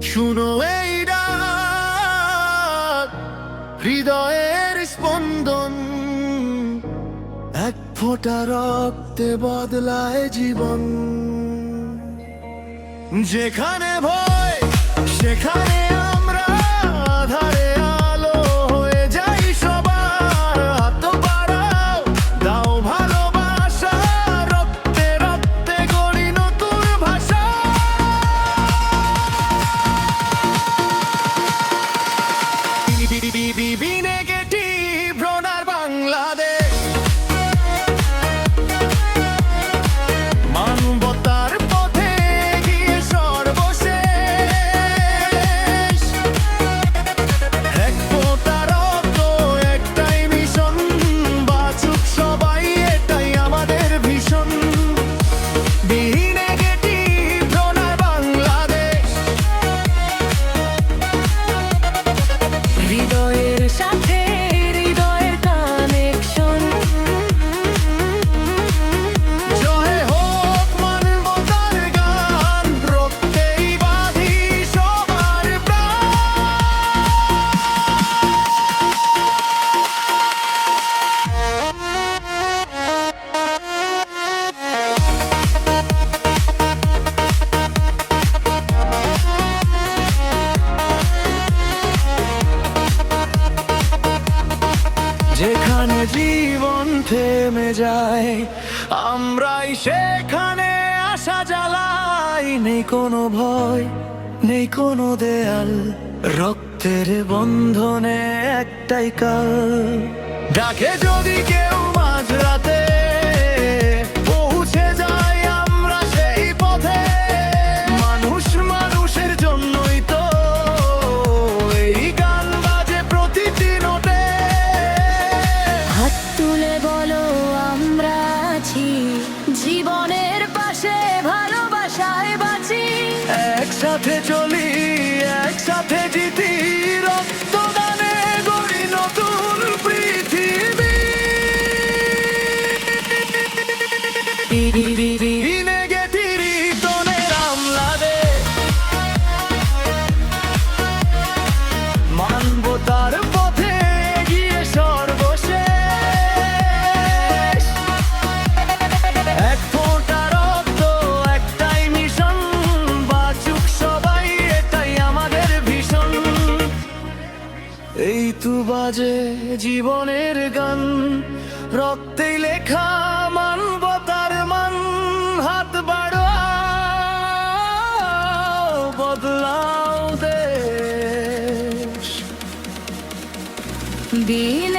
শুনো এই ডাক, হৃদয়ের স্পন্দন, এক ফোঁটা রক্তে বদলায় জীবন। যেখানে ভয় সেখানে আমরা, আধারে আলো হয়ে যাই সবার। হাত বাড়াও, দাও ভালোবাসা, রক্তে রক্তে গড়ি নতুন ভাষা। নেগেটিভ রোনার বাংলাদেশ, মানবতার পথে গিয়ে সর্বশেষ। এক ফোঁটা রক্ত, একটাই মিশন, বাঁচুক সবাই, এটাই আমাদের ভীষণ। নেগেটিভ রোনার বাংলাদেশ, হৃদয়ের সাথে হৃদয়ের কানেকশন। জয় হোক মানবতার গান, রক্তেই বাঁধি সবার যেখানে জীবন থেমে যায়, আমরাই সেখানে আশা জ্বালাই। নেই কোনো ভয়, নেই কোনো দেয়াল, রক্তের বন্ধনে একটাই কাল। ডাকে যদি কেউ মাঝরাতে, পৌঁছে যাই আমরা সেই পথে। মানুষ মানুষের জন্যই তো এই গান বাজে প্রতিটি নোটে। হাত তুলে বলো আমরা আছি, জীবনের পাশে ভালোবাসায় বাঁচি। একসাথে চলি, একসাথে জিতি, রক্তদানে গড়ি নতুন পৃথিবী। নেগেটিভ রোনার বাংলাদেশ, মানবতার পথে গিয়ে সর্বশেষ। এক ফোঁটা রক্ত, একটাই মিশন, বাঁচুক সবাই, এটাই আমাদের ভীষণ। এই তো বাজে জীবনের গান, রক্তেই লেখা মানবতার মান। হাত বাড়াও, বদলাও দেশ। দিন